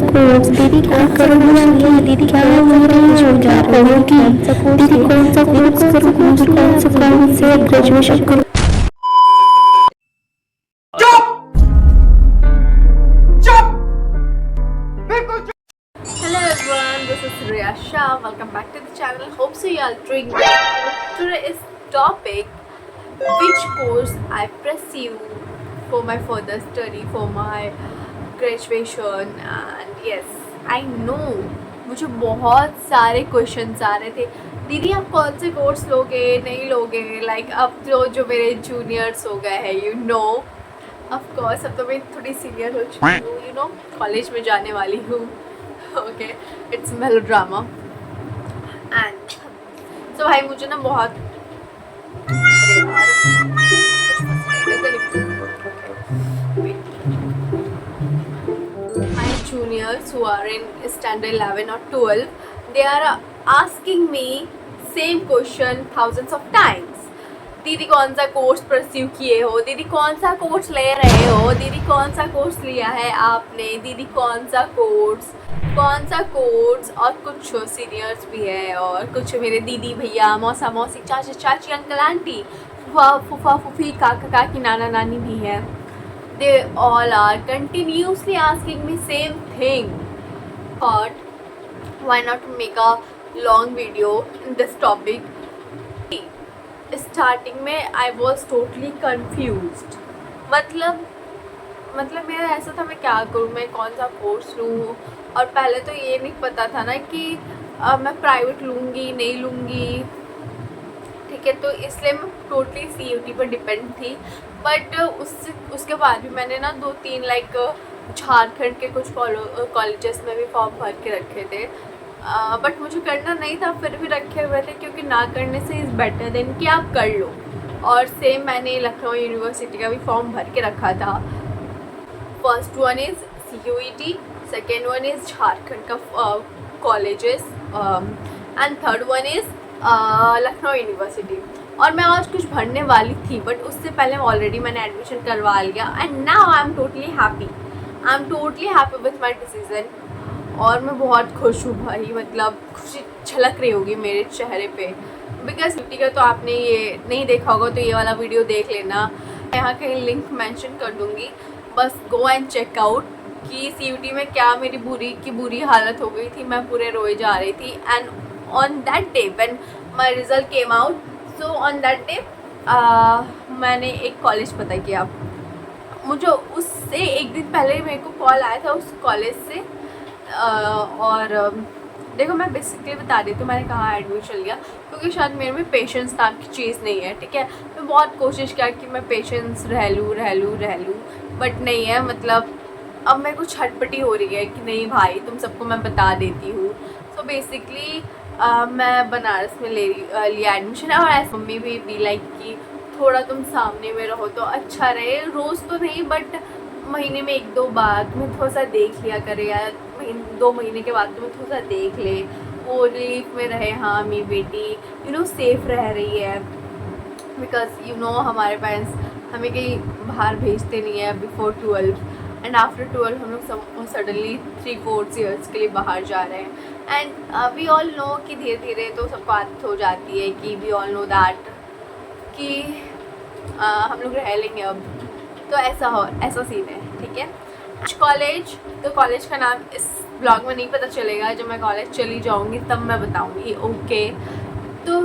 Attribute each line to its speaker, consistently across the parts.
Speaker 1: Course, दीदी क्या करूँगी, दीदी क्या मेरी एज हो जा रही होगी, दीदी कौन सा कोर्स करूँ, मुझे कौन से ग्रेजुएशन करूँ।
Speaker 2: Hello everyone, this is Riya Shah. Welcome back to the channel. Hope so you are doing well. Today's topic: which course I pursue for my further study, for my graduation. And yes, I know मुझे बहुत सारे questions आ रहे थे, दीदी आप कौन से course लोगे नहीं लोगे, लाइक अब जो मेरे जूनियर्स हो गए हैं, यू नो ऑफ कोर्स अब तो मैं थोड़ी सीनियर हो चुकी हूँ, यू नो कॉलेज में जाने वाली हूँ. Okay, it's melodrama. And so भाई मुझे ना बहुत my juniors who are in standard 11 or 12, they are asking me same question thousands of times. दीदी कौन सा कोर्स परस्यू किए हो, दीदी कौन सा कोर्स ले रहे हो, दीदी कौन सा कोर्स लिया है आपने, दीदी कौन सा कोर्स. और कुछ सीनियर्स भी है और कुछ मेरे दीदी भैया मौसा मौसी चाचा चाची अंकल आंटी फूफा फूफी काका काकी नाना नानी भी है. They all are continuously asking me same thing. But why not make a long video in this topic? Starting में I was totally confused. मतलब मेरा ऐसा था मैं क्या करूँ, मैं कौन सा कोर्स लूँ. और पहले तो ये नहीं पता था ना कि मैं प्राइवेट लूँगी नहीं लूँगी, ठीक है. तो इसलिए मैं टोटली CUT पर डिपेंड थी. बट उसके बाद भी मैंने ना 2-3 लाइक झारखंड के कुछ कॉलेजेस में भी फॉर्म भर के रखे थे. बट मुझे करना नहीं था, फिर भी रखे हुए थे क्योंकि ना करने से इज़ बेटर देन कि आप कर लो. और सेम मैंने लखनऊ यूनिवर्सिटी का भी फॉर्म भर के रखा था. First one is CUET, second one is Jharkhand का colleges, and third one is Lucknow university. और मैं आज कुछ भरने वाली थी बट उससे पहले ऑलरेडी मैंने एडमिशन करवा लिया. And now I am totally happy with my decision. और मैं बहुत खुश हूँ भाई, मतलब खुशी झलक रही होगी मेरे चेहरे पे. बिकॉज CUT का तो आपने ये नहीं देखा होगा तो ये वाला वीडियो देख लेना, यहाँ कहीं लिंक मेंशन कर दूँगी. बस गो एंड चेक आउट कि CUT में क्या मेरी बुरी हालत हो गई थी. मैं पूरे रोए जा रही थी. And on that day when my result came out, so on that day मैंने एक कॉलेज पता किया. मुझे उससे एक दिन पहले मेरे को कॉल आया था उस कॉलेज से. और देखो मैं बेसिकली बता रही हूँ मैंने कहाँ एडमिशन लिया, क्योंकि शायद मेरे में पेशेंस नाम की चीज़ नहीं है, ठीक है. मैं बहुत कोशिश किया कि मैं पेशेंस रह लूँ बट नहीं है. मतलब अब मेरे को छटपटी हो रही है कि नहीं भाई तुम सबको मैं बता देती हूँ. सो बेसिकली मैं बनारस में लिया एडमिशन. और ऐसे मम्मी भी लाइक कि थोड़ा तुम सामने में रहो तो अच्छा रहे, रोज़ तो नहीं बट महीने में 1-2 बार तुम्हें थोड़ा सा देख लिया करे यार. 2 महीने के बाद तुम्हें थोड़ा सा देख ले, वो रिलीफ में रहे. हाँ मेरी बेटी यू नो सेफ रह रही है. बिकॉज यू नो हमारे पेरेंट्स हमें कहीं बाहर भेजते नहीं है बिफोर 12. एंड आफ्टर 12 हम लोग सडनली 3-4 ईयर्स के लिए बाहर जा रहे हैं. एंड वी ऑल नो कि धीरे धीरे तो सबको आदत हो जाती है कि वी ऑल नो दैट कि हम लोग रह लेंगे अब. तो ऐसा सीन है, ठीक है. कॉलेज तो कॉलेज का नाम इस ब्लॉग में नहीं पता चलेगा, जब मैं कॉलेज चली जाऊँगी तब मैं बताऊँगी. ओके तो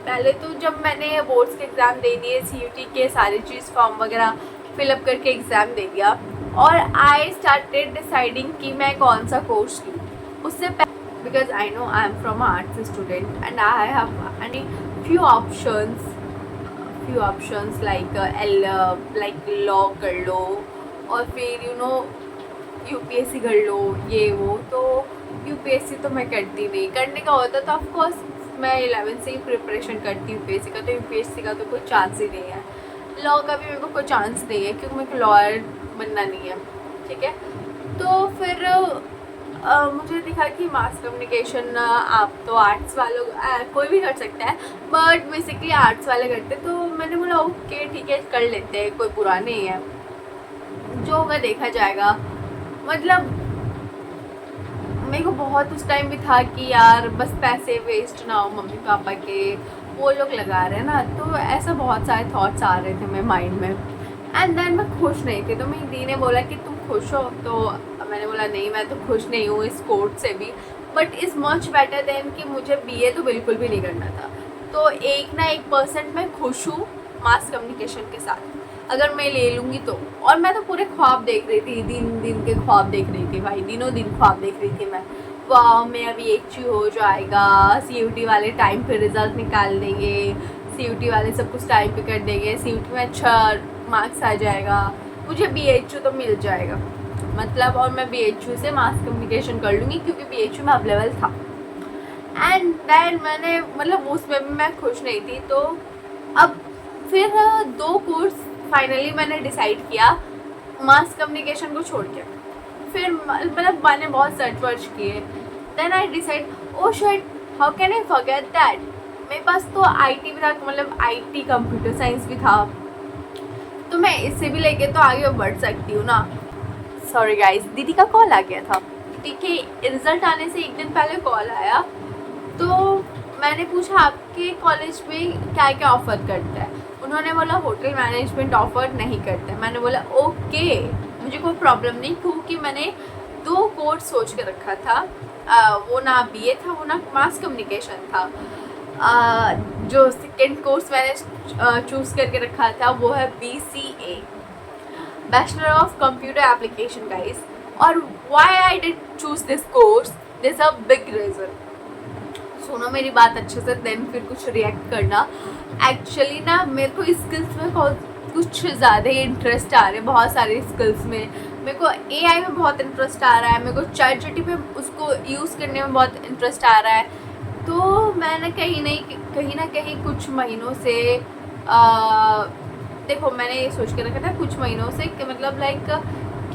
Speaker 2: पहले तो जब मैंने बोर्ड्स के एग्ज़ाम दे दिए, CUT के सारी चीज़ फॉर्म वगैरह फिलअप करके एग्ज़ाम दे दिया और आई स्टार्टेड डिसाइडिंग कि मैं कौन सा कोर्स लूँ. उससे पहले because I know I am from arts student and I have few options like law कर लो और फिर यू नो UPSC कर लो ये वो. तो UPSC तो मैं करती नहीं, करने का होता तो ऑफकोर्स मैं 11 से ही प्रिपरेशन करती हूँ UPSC का. तो UPSC का तो कोई चांस ही नहीं है. लॉ का भी मेरे को कोई चांस नहीं है क्योंकि मेरे को लॉयर बनना नहीं है, ठीक है. तो फिर मुझे दिखा कि मास कम्युनिकेशन आप तो आर्ट्स वालों कोई भी कर सकता है बट बेसिकली आर्ट्स वाले करते. तो मैंने बोला ओके ठीक है कर लेते हैं, कोई बुरा नहीं है, जो होगा देखा जाएगा. मतलब मेरे को बहुत उस टाइम भी था कि यार बस पैसे वेस्ट ना हो मम्मी पापा के, वो लोग लगा रहे हैं ना, तो ऐसा बहुत सारे थॉट्स आ रहे थे मेरे माइंड में। एंड देन मैं खुश नहीं थी, तो मेरी दी ने बोला कि तुम खुश हो, तो मैंने बोला नहीं मैं तो खुश नहीं हूँ इस कोर्स से भी, but is much better than कि मुझे बीए तो बिल्कुल भी नहीं करना था। तो 1% मैं खुश हूँ मास कम्युनिकेशन के साथ, अगर मैं ले लूँगी तो। और मैं तो पूरे ख्वाब देख रही थी, दिन दिन के ख्वाब देख रही थी भाई, दिनों दिन ख्वाब देख रही थी मैं। वाह मेरा BHU हो जाएगा, CUT वाले टाइम पे रिजल्ट निकाल देंगे, CUT वाले सब कुछ टाइम पे कर देंगे, CUT में अच्छा मार्क्स आ जाएगा, मुझे BHU तो मिल जाएगा मतलब, और मैं BHU से मास कम्युनिकेशन कर लूँगी क्योंकि BHU में अवेलेबल था। एंड देन मैंने मतलब उसमें भी मैं खुश नहीं थी। तो अब फिर 2 कोर्स फाइनली मैंने डिसाइड किया मास कम्युनिकेशन को छोड़ के। फिर मतलब मैंने बहुत सर्च वर्च किए, then I decide oh shit how can I forget that, मेरे पास तो IT भी था, मतलब IT कंप्यूटर साइंस भी था, तो मैं इससे भी लेके तो आगे बढ़ सकती हूँ ना। सॉरी गाइस, दीदी का कॉल आ गया था। ठीक है, रिजल्ट आने से 1 दिन पहले कॉल आया, तो मैंने पूछा आपके कॉलेज में क्या क्या ऑफ़र करता है। उन्होंने बोला होटल मैनेजमेंट ऑफ़र नहीं करते। मैंने बोला ओके, मुझे कोई प्रॉब्लम नहीं, क्योंकि मैंने 2 कोर्स सोच के रखा था, वो ना BA था, वो ना मास कम्युनिकेशन था। जो सेकेंड कोर्स मैंने चूज़ करके रखा था वो है BCA, bachelor of computer application guys. और why I did choose this course, this a big reason. सुनो मेरी बात अच्छे से, देन फिर कुछ रिएक्ट करना। एक्चुअली ना मेरे को स्किल्स में कुछ ज़्यादा ही इंटरेस्ट आ रहा है, बहुत सारे स्किल्स में। मेरे को AI में बहुत इंटरेस्ट आ रहा है, मेरे को ChatGPT पे उसको यूज़ करने में बहुत इंटरेस्ट आ रहा है। तो मैंने कहीं ना कहीं कुछ महीनों से देखो मैंने ये सोच के रखा था कुछ महीनों से कि मतलब लाइक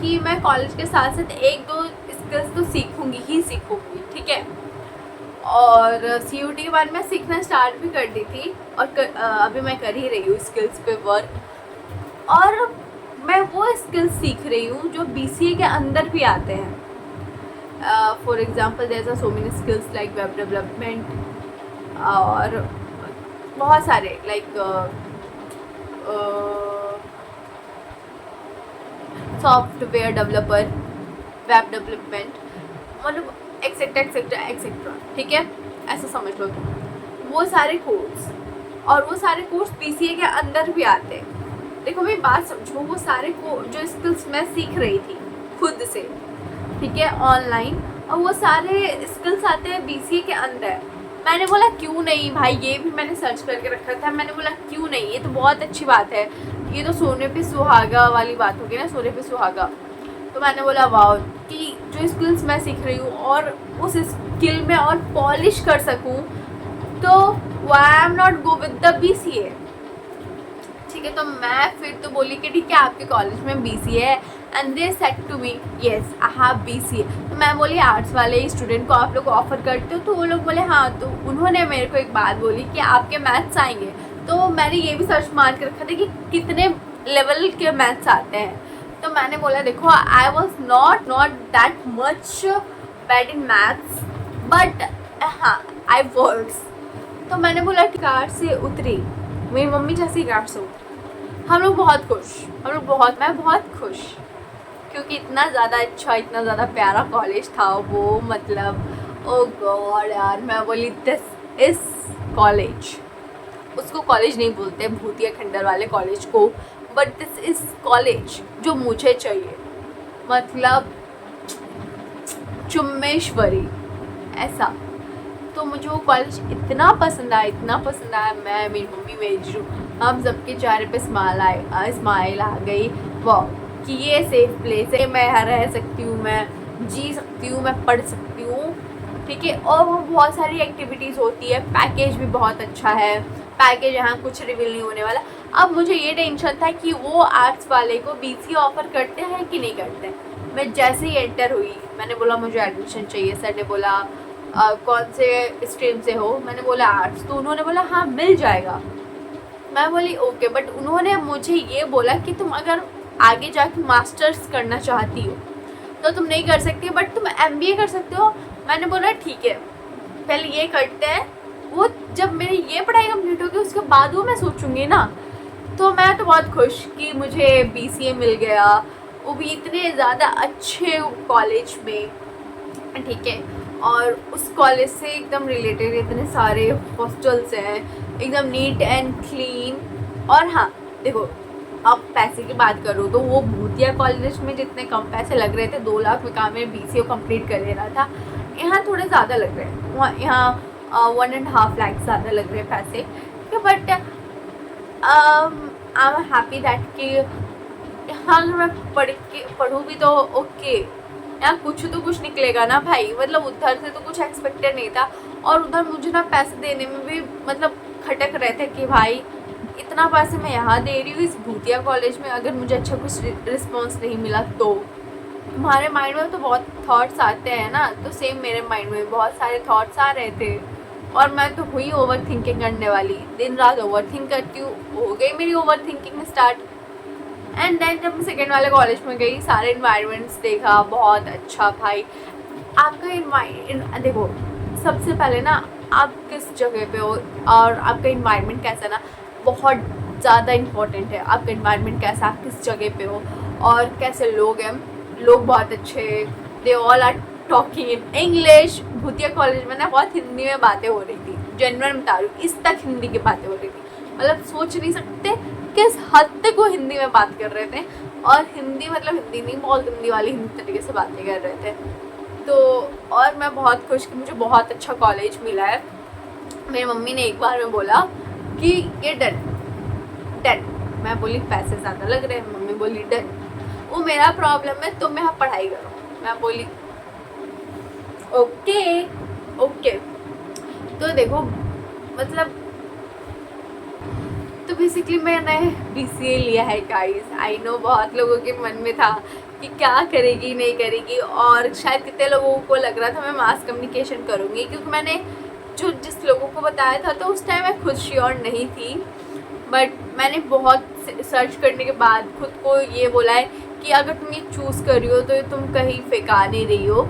Speaker 2: कि मैं कॉलेज के साथ साथ 1-2 स्किल्स तो सीखूंगी ही सीखूंगी, ठीक है। और CUT के बाद मैं सीखना स्टार्ट भी कर दी थी, और अभी मैं कर ही रही हूँ स्किल्स पे वर्क। और मैं वो स्किल्स सीख रही हूँ जो BCA के अंदर भी आते हैं। For example there are so many skills like web development, और बहुत सारे like software developer, web development, मतलब एक्सेट्रा एक्सेट्रा एक्सेट्रा, ठीक है, ऐसा समझ लो तुम। वो सारे कोर्स, और वो सारे कोर्स BCA के अंदर भी आते हैं। देखो मेरी बात समझो, वो सारे जो स्किल्स मैं सीख रही थी खुद से, ठीक है, ऑनलाइन, और वो सारे स्किल्स आते हैं BCA के अंदर। मैंने बोला क्यों नहीं भाई, ये भी मैंने सर्च करके रखा था, मैंने बोला क्यों नहीं, ये तो बहुत अच्छी बात है, ये तो सोने पे सुहागा वाली बात होगी ना, सोने पे सुहागा। तो मैंने बोला वाह, कि जो स्किल्स मैं सीख रही हूँ और उस स्किल में और पॉलिश कर सकूँ, तो why I am not go with the BCA, ठीक है। तो मैं फिर तो बोली कि ठीक है आपके कॉलेज में BCA है, and they said to me yes I have BCA। तो मैं बोली आर्ट्स वाले स्टूडेंट को आप लोग ऑफर करते हो, तो वो लोग बोले हाँ। तो उन्होंने मेरे को एक बात बोली कि आपके मैथ्स आएंगे, तो मैंने ये भी सर्च मार के रखा था कि कितने लेवल के मैथ्स आते हैं। तो मैंने बोला देखो I was not that much bad in maths, but हाँ आई वर्ड्स। तो मैंने बोला कार से उतरी, मेरी मम्मी जैसी कार से उतरी, हम लोग बहुत खुश, मैं बहुत खुश, क्योंकि इतना ज़्यादा अच्छा, इतना ज़्यादा प्यारा कॉलेज था वो, मतलब ओ गॉड यार। मैं बोली दिस इज कॉलेज, उसको कॉलेज नहीं बोलते भूतिया खंडर वाले कॉलेज को, बट दिस इज कॉलेज जो मुझे चाहिए, मतलब चुम्मेश्वरी ऐसा। तो मुझे वो कॉलेज इतना पसंद आया, मैं, मेरी मम्मी, मेरी जीजू, हम सबके चेहरे पे स्माइल आ गई, वाह कि ये सेफ प्लेस है, मैं यहाँ रह सकती हूँ, मैं जी सकती हूँ, मैं पढ़ सकती हूँ, ठीक है। और वो बहुत सारी एक्टिविटीज़ होती है, पैकेज भी बहुत अच्छा है, पैकेज यहाँ कुछ रिवील नहीं होने वाला। अब मुझे ये टेंशन था कि वो आर्ट्स वाले को BCA ऑफ़र करते हैं कि नहीं करते। मैं जैसे ही एंटर हुई, मैंने बोला मुझे एडमिशन चाहिए। सर ने बोला कौन से स्ट्रीम से हो, मैंने बोला आर्ट्स। तो उन्होंने बोला हाँ मिल जाएगा। मैं बोली ओके, बट उन्होंने मुझे ये बोला कि तुम अगर आगे जाके मास्टर्स करना चाहती हो तो तुम नहीं कर सकती, बट तुम MBA कर सकते हो, मैंने बोला ठीक है पहले ये करते हैं, वो जब मेरी ये पढ़ाई कंप्लीट होगी उसके बाद वो मैं सोचूंगी ना। तो मैं तो बहुत खुश कि मुझे BCA मिल गया, वो भी इतने ज़्यादा अच्छे कॉलेज में, ठीक है। और उस कॉलेज से एकदम रिलेटेड इतने सारे हॉस्टल्स हैं, एकदम नीट एंड क्लीन। और हाँ देखो, अब पैसे की बात करूँ तो वो भूतिया कॉलेज में जितने कम पैसे लग रहे थे, 2 लाख में काम में BCA कंप्लीट कर ले रहा था, यहाँ थोड़े ज़्यादा लग रहे हैं। वहाँ यहाँ 1.5 लाख ज़्यादा लग रहे हैं पैसे, but I am happy that कि यहाँ अगर मैं पढ़ूँ भी तो ओके, यहाँ कुछ निकलेगा ना भाई। मतलब उधर से तो कुछ एक्सपेक्टेड नहीं था, और उधर मुझे ना पैसे देने में भी मतलब खटक रहे थे कि भाई इतना पैसे मैं यहाँ दे रही हूँ इस भूतिया कॉलेज में, अगर मुझे अच्छा कुछ रिस्पॉन्स नहीं मिला तो। तुम्हारे माइंड में तो बहुत थॉट्स आते हैं ना, तो सेम मेरे माइंड में बहुत सारे थॉट्स आ रहे थे, और मैं तो हुई ओवर थिंकिंग करने वाली, दिन रात ओवर थिंक करती हूँ, हो गई मेरी over thinking start. And then जब मैं सेकेंड वाले कॉलेज में गई, सारे इन्वायरमेंट्स देखा, बहुत अच्छा भाई। आपका देखो, सबसे पहले ना आप किस जगह पे हो और आपका इन्वायरमेंट कैसा ना, बहुत ज़्यादा इम्पोर्टेंट है। आपका इन्वायरमेंट कैसा, आप किस जगह पे हो और कैसे लोग हैं। लोग बहुत अच्छे, they all are talking in English. भूतिया कॉलेज में ना बहुत हिंदी में बातें हो रही थी, जेन्युइन बता रही हूँ, इस तक हिंदी की बातें हो रही थी, मतलब सोच नहीं सकते किस हद तक वो हिंदी में बात कर रहे थे। और हिंदी मतलब हिंदी नहीं, बहुत गंदी वाली हिंदी तरीके से बातें कर रहे थे। तो और मैं बहुत खुश कि मुझे बहुत अच्छा कॉलेज मिला है। मेरी मम्मी ने एक बार में बोला कि ये डन। मैं बोली पैसे ज़्यादा लग रहे हैं, मम्मी बोली डन, वो मेरा प्रॉब्लम है, तुम यहाँ पढ़ाई करो। मैं बोली ओके। तो देखो मतलब, तो बेसिकली मैंने BCA लिया है गाइस। आई नो बहुत लोगों के मन में था कि क्या करेगी नहीं करेगी, और शायद कितने लोगों को लग रहा था मैं मास कम्युनिकेशन करूँगी, क्योंकि मैंने जिस लोगों को बताया था तो उस टाइम मैं खुद श्योर नहीं थी। बट मैंने बहुत सर्च करने के बाद खुद को ये बोला है कि अगर तुम ये चूज़ कर रही हो तो तुम कहीं फेंका नहीं रही हो,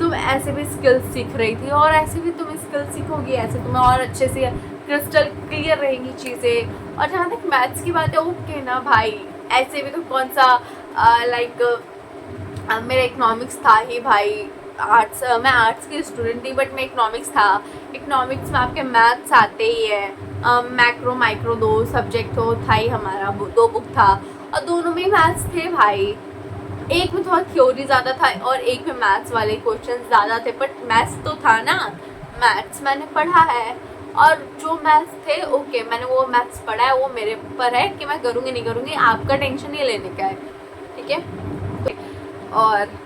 Speaker 2: तुम ऐसे भी स्किल्स सीख रही थी, और ऐसे भी तुम स्किल्स सीखोगी, ऐसे तुम्हें और अच्छे से क्रिस्टल क्लियर रहेंगी चीज़ें। और जहाँ तक मैथ्स की बात है, ओके ना भाई, ऐसे भी तो कौन सा लाइक मेरा इकोनॉमिक्स था ही भाई। मैं आर्ट्स की स्टूडेंट थी, बट मैं इकोनॉमिक्स था। इकोनॉमिक्स में आपके मैथ्स आते ही है, मैक्रो माइक्रो 2 सब्जेक्ट तो था ही हमारा, 2 बुक था, और दोनों में मैथ्स थे भाई। एक में थोड़ा थ्योरी ज़्यादा था और एक में मैथ्स वाले क्वेश्चन ज़्यादा थे, बट मैथ्स तो था ना, मैथ्स मैंने पढ़ा है। और जो मैथ्स थे ओके, मैंने वो मैथ्स पढ़ा है, वो मेरे ऊपर है कि मैं करूँगी नहीं करूँगी, आपका टेंशन नहीं लेने का है, ठीक है। और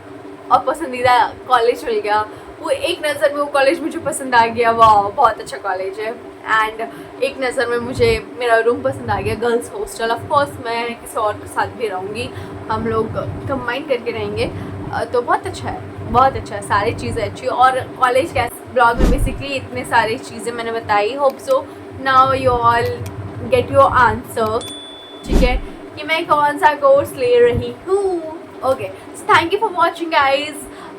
Speaker 2: पसंदीदा कॉलेज मिल गया, वो एक नज़र में वो कॉलेज मुझे पसंद आ गया, वाह बहुत अच्छा कॉलेज है। एंड एक नज़र में मुझे मेरा रूम पसंद आ गया, गर्ल्स हॉस्टल। ऑफ कोर्स मैं किसी और के साथ भी रहूँगी, हम लोग कंबाइन करके रहेंगे, तो बहुत अच्छा है, बहुत अच्छा है, सारी चीज़ें अच्छी। और कॉलेज के ब्लॉग में बेसिकली इतने सारी चीज़ें मैंने बताई। Hope so now you all get your answer, ठीक है, कि मैं कौन सा कोर्स ले रही हूँ। Okay, thank you for watching guys.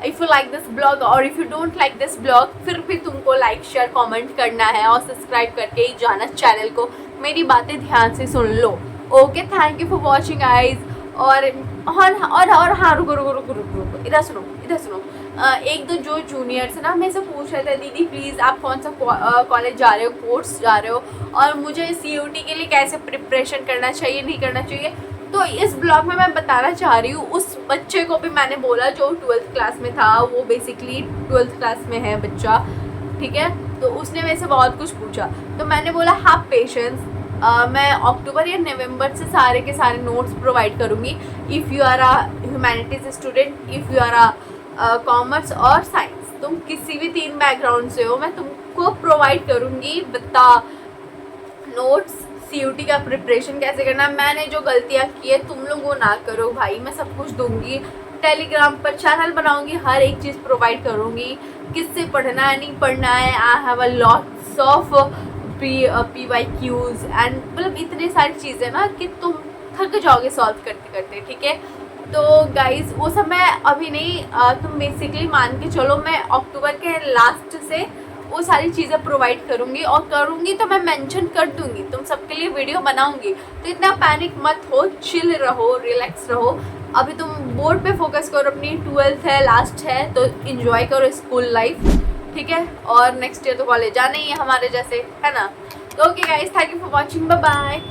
Speaker 2: If you like this blog और if you don't like this blog, फिर भी तुमको लाइक शेयर कमेंट करना है और सब्सक्राइब करके ही जाना चैनल को, मेरी बातें ध्यान से सुन लो। Okay, thank you for watching guys. और हाँ, रुको, इधर सुनो। एक दो जो जूनियर्स है ना, मेरे से पूछ रहे थे दीदी प्लीज़ आप कौन सा कॉलेज जा रहे हो, कोर्स जा रहे हो, और मुझे CUT के लिए कैसे प्रिपरेशन करना चाहिए नहीं करना चाहिए। तो इस ब्लॉग में मैं बताना चाह रही हूँ, उस बच्चे को भी मैंने बोला जो 12th क्लास में था, वो बेसिकली 12th क्लास में है बच्चा, ठीक है। तो उसने मेरे से बहुत कुछ पूछा, तो मैंने बोला हैव पेशेंस, मैं अक्टूबर या नवंबर से सारे के सारे नोट्स प्रोवाइड करूँगी। If you are a humanities student, if you are a commerce और साइंस, तुम किसी भी 3 बैकग्राउंड से हो, मैं तुमको प्रोवाइड करूँगी बता नोट्स, CUT का प्रिपरेशन कैसे करना। मैंने जो गलतियाँ की है तुम लोग वो ना करो भाई, मैं सब कुछ दूंगी। टेलीग्राम पर चैनल बनाऊंगी, हर एक चीज़ प्रोवाइड करूँगी, किससे पढ़ना है नहीं पढ़ना है। I have a lots of PYQs and मतलब इतनी सारी चीज़ें ना कि तुम थक जाओगे सॉल्व करते करते, ठीक है। तो गाइज वो सब मैं अभी नहीं, तुम बेसिकली मान के चलो मैं अक्टूबर के लास्ट से वो सारी चीज़ें प्रोवाइड करूँगी, और करूँगी तो मैं मेंशन कर दूँगी, तुम सबके लिए वीडियो बनाऊँगी। तो इतना पैनिक मत हो, चिल रहो, रिलैक्स रहो। अभी तुम बोर्ड पे फोकस करो, अपनी 12th है, लास्ट है, तो इन्जॉय करो स्कूल लाइफ, ठीक है। और नेक्स्ट ईयर तो कॉलेज जाना ही है हमारे जैसे, है ना। तो okay guys, thank you for watching, bye bye.